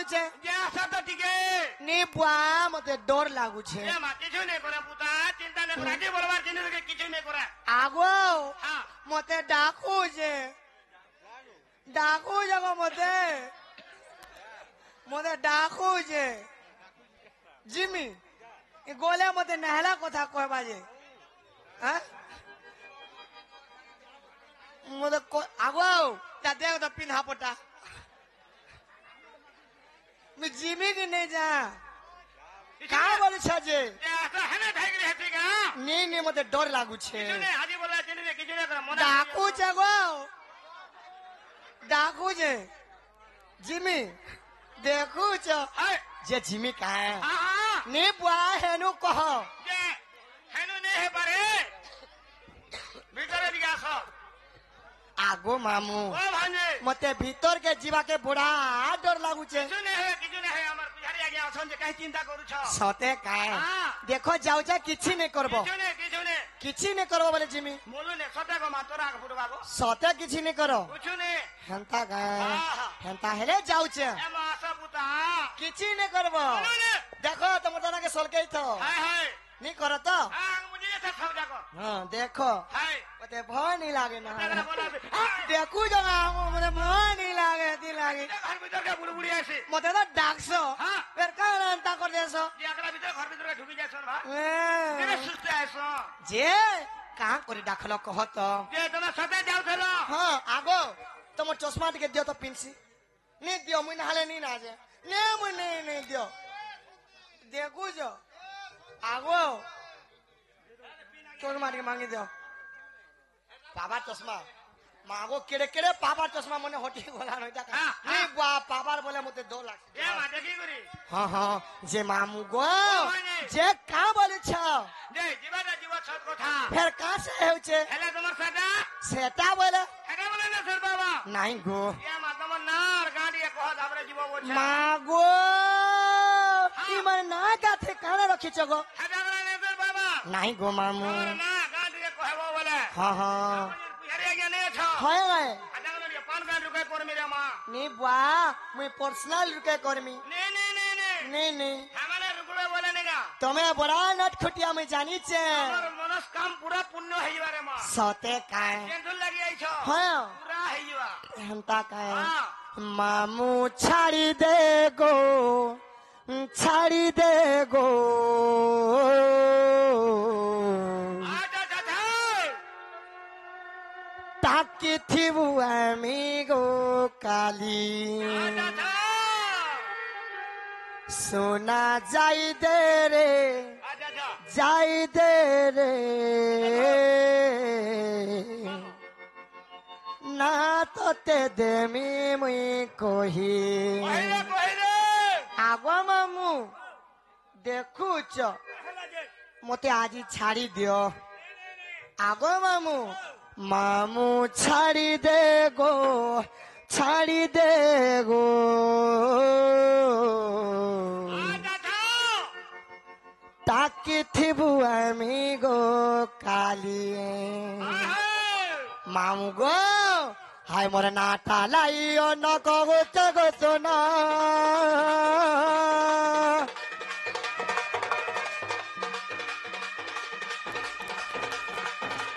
बोलुछे जे आसा तो टिके नी बुआ मते डर लागु छे ए मा किछु नै करे पुता चिंता नै करा जे बोलबार जिनिस के किछु नै करा आगो हां मते डाकू जगो मते डाकू जे जिमी ए गोले मते नहला कथा कहबा जे हां मते आगो ता देख तो पिन्हा पटा मैं जिमी के नहीं जा कहाँ बोले छजे आसा हने ढाई हेती का नहीं मते डर लागु छे किछु नै हाजी बोला जिनिस किछु नै करा मना डाकू जे जिमी देखू छ हाय जे जिमी कहाँ है हां नी बुआ हेनु कह जे हेनु नै हे पारे भीतर दिया आसा आगो मामू ओ भांजे मते भीतर के जीवा के बड़ा डर लागु छे किछु नै हे हमर पुजारी आगे अछन जे कहि चिंता करू छ सते काहे हां देखो जाऊ जा किछि नहीं करबो किछि नहीं करबो बोले जिमी बोलू ने सते को मातरा के फुटबागो सते किछि नहीं करो कुछु नै हेंता काहे हां हेंता हेले जाऊ छे ए मासा पुता किछि नहीं करबो बोलू ने देखो तुम तना के सलके थो हाय हाय नहीं करो तो हां मुझे ये सब जाको हां देखो हाय मते भय नहीं लागे ना तेरा बोला देखू जगह मते भय नहीं लागे ती लागे घर भीतर के बुड़बुड़ी आसे मते तो डाकसो हां फिर का अंता कर देसो जे अगला भीतर घर भीतर के ढुकी जासन भा ए, तेरे सुस्ते आसो जे कहाँ करे डाकलो कह तो जे तुम सते जाउ थलो हाँ आगो तुम चश्मा टिके दियो तो पिंसी नहीं दियो मुई नहाले नहीं ना जे नहीं मुई नहीं दियो देखू जो आगो चश्मा टिके मांगी दियो पापा चश्मा मागो केड़े केड़े पापा चश्मा मने होटी गोला नइता नहीं बा पापार बोले मते 2 लाख ए मा देखी करी हाँ जे मामू गो जे का बोले छ जे जीवा छत कोठा फिर का से होचे हेला तुमर सदा सेटा बोले हेगा बोले ना सर बाबा नहीं गो ए मा तुमर नार गाड़ी कह हमरे जीवा वो छ मागो ई मन ना का थे काना रखी छगो हेगा बोले ना सर बाबा नहीं गो मामू हमर ना गाड़ी कहबो बोले हाँ पुजारी आगे नै छ होय गए हेगा बोले 5 गाड़ी रुपए कर मेरा मां नहीं बुआ मुई पर्सनल रुके कर्मी नहीं हमारे रुकवे बोले नेगा तुम्हें बड़ा नट खुटिया में जानी छे हमर मनस काम पूरा पुण्य हेइबारे मां सते काहे टेंशन लगी आई छ हाँ पूरा हेइबा हंता काहे हां मामू छाड़ी दे गो आजा दादा ताकि थी वो अमीगो काली दादा सोना जाई दे रे आजा जा जाई दे रे ना तो ते दे मुई कोही पहिले आगो मामू देखू च मते आज छाड़ी दियो आगो मामू छाड़ी दे गो दादा ताकि थिबु अमीगो काली मामू गो हाय मोर नाटा लाइयो न कहो चगो सोना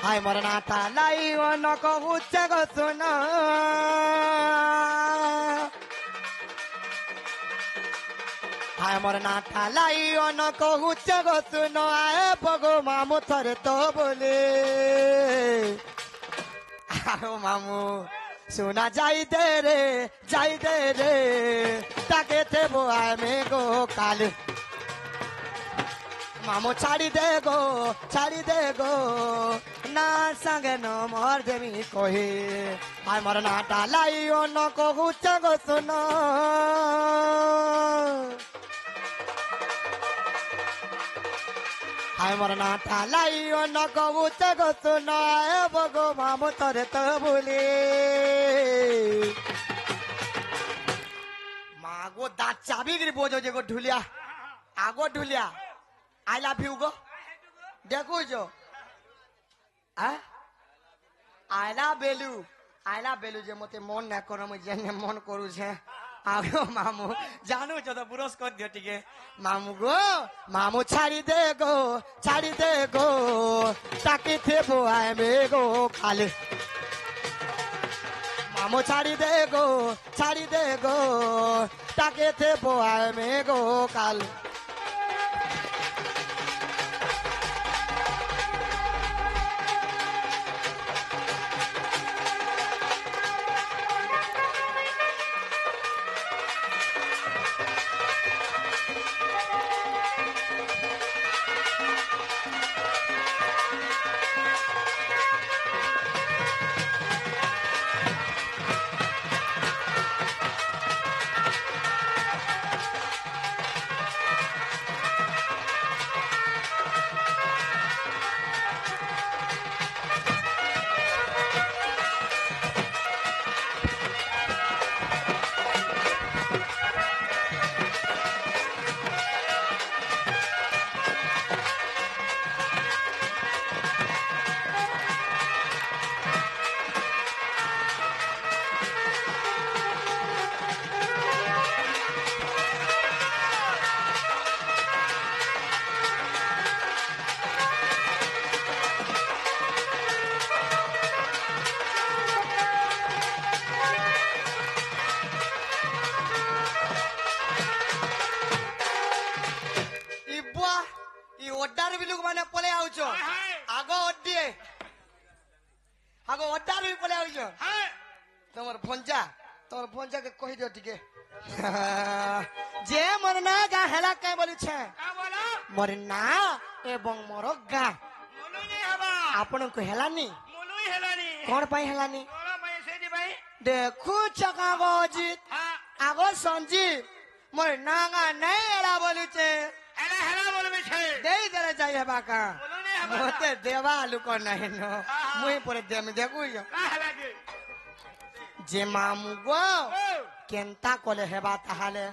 हाय मोर नाटा लाइयो न कहो चगो सोना हाय मोर नाटा लाइयो न कहो चगो सुनो आए बगो मामू थरे तो बोले आओ मामू सुना जाई दे रे ताके थे वो आए में गो काल मामू छाड़ी दे गो ना संगे न मोर देमी कोही हाय मोर नाटा लाइयो न कहू चगो सुनो हाय मोर नाटा लाइयो न कहू चगो सुनो ए बगो मामू तोरे तो बोले मागो दांत चाबी गिरी बोझो जेगो ढुलिया आगो ढुलिया आई लव यू गो देखो जो आइला बेलू जे मते मन ना करो मैं जेने मन करू छे আগো মামু জানো যত পুরস্কার দিও টিকে মামু গো মামু ছাড়ি দে গো তাকে থেবো আইমে গো খালে মামু ছাড়ি দে গো তাকে থেবো আইমে গো কাল অড্ডার বিলুক মানে পলে আউছ আগ অড্ডিয়ে আগ অড্ডার বি পলে আউছ তোমার ভঞ্জাকে কহি দিও টিকে যে মোর না গা হেলা কাই বলিছে মোর না এবং মোর গা ଆପଣଙ୍କୁ ହେଲାନି କଣ ପାଇଁ ହେଲାନି ଦେଖୁଛ କାଗଜ ଆଗ ସଞ୍ଜୀବ ମୋର ନା ଗା ନାଇଁ ଏଡା ବୋଲୁଛେ ଦେଇଦେଲେ ଯାଇ ହେବା କା ମତେ ଦେବା ଲୋକ ନାହିଁ ନ ମୁଇଁ ପରେ ଦେମି ଦେଖୁଛ ଯେ ମାମୁ ଗୋ କେନ୍ତା କଲେ ହେବା ତାହେଲେ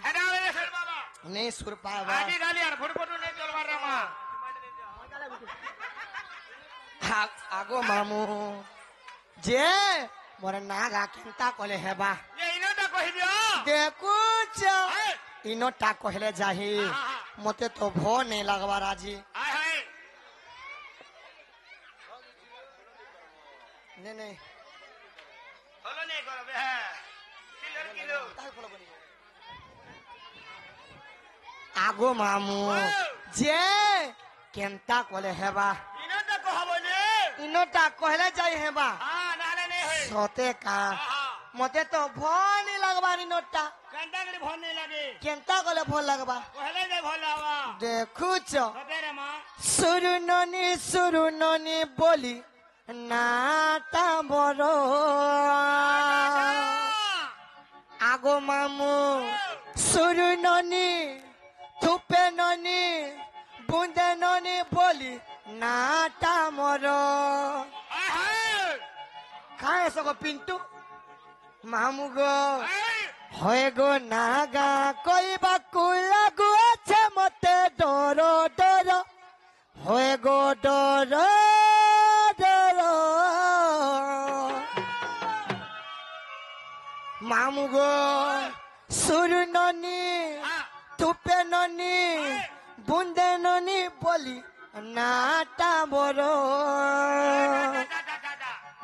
ନେଇ ସୁର ପାଇବା আগো মামু যে মোর না গা কেন্তা কলে হেবা দেখুছ ইনোটা কহলে যাহি মতে তো ভো নেই লাগবার আজি নে নে আগো মামু যে কেন্তা কলে হেবা ইনোটা কহলে যাই হেবা সতে কা মতে তো ভল লাগবার ইনোটা কেন্তা কলে ভল লাগবা দেখুছ সুরুননি বলি নাটা বড় আগো মামু সুরুননি থুপে ননি বুন্দে ননি বলি নাটা মর খায় সব পিন্টু মামু গো হয় গো নাগা কইবাকু লাগু আছে মতে ডর ডর হয় গো ডর ডর মামু গো সুর ননি থুপে ননি বুন্দে ননি বলি নাটা বড়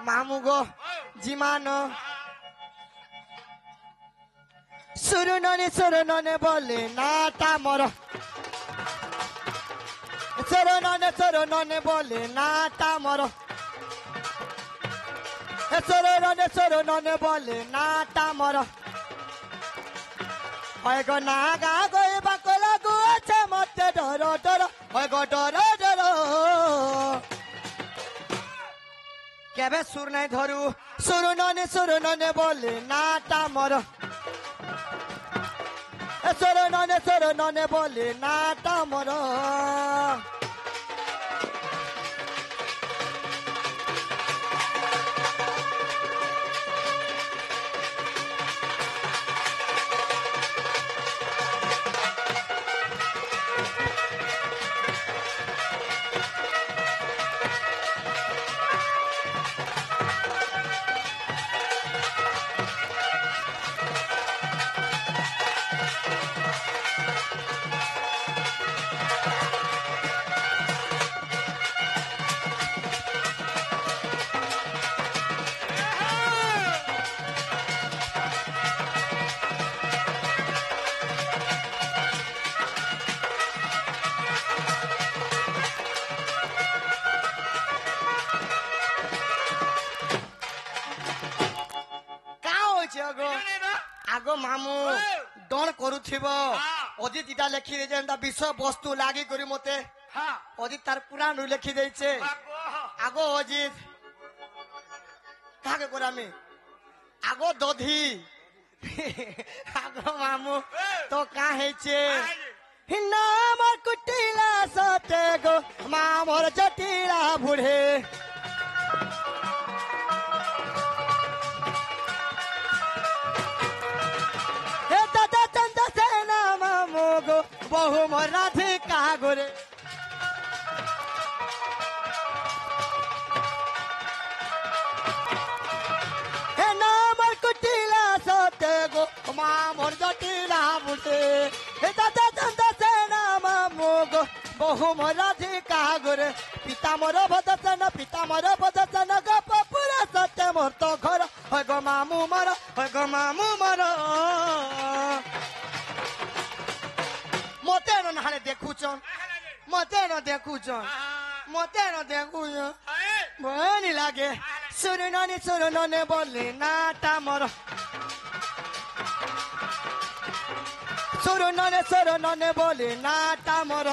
মামু গো জিমান সুর ননে বলে নাটা মর সুর ননে বলে নাটা মর সুর ননে বলে নাটা মর হয় গো নাগা গইবা কলা গুছে মতে ডর ডর হয় গো ডর ডর কেবে সুর নাই ধরু সুর ননে বলে নাটা মর সুর ননে বলে নাটা মর ଆଗ ମାମୁଁ ଡଣ କରୁଥିବ ଅଜିତ ଇଟା ଲେଖି ଦେଇଛେ ଏନ୍ତା ବିଷ ବସ୍ତୁ ଲାଗି କରି ମତେ ଅଜିତ ତାର ପୁରାଣରୁ ଲେଖି ଦେଇଛେ ଆଗ ଅଜିତ କାହାକେ କରାମି ଆଗ ଦଧି ଆଗ ମାମୁଁ ତ କାଁ ହେଇଛେ ହିନା আমার কুটিলা সতে গো মা মোর জটিলা বুড়ে হে দাদা চন্দ্র সেনা মামু গো বহু মোর রাধিকা গোরে হে নামর কুটিলা সতে গো মা মোর জটিলা বুড়ে হে দাদা চন্দ্র সেনা মামু গো বহু মোর রাধিকা গোরে পিতা মোর ভদসন গপ পুরা সত্য মোর তো ঘর হয় গো মামু মর মতে নাহলে দেখুছন মতে দেখুছন ভয়নি লাগে সুরননে বললি না তামর সুরননে বলি না তামর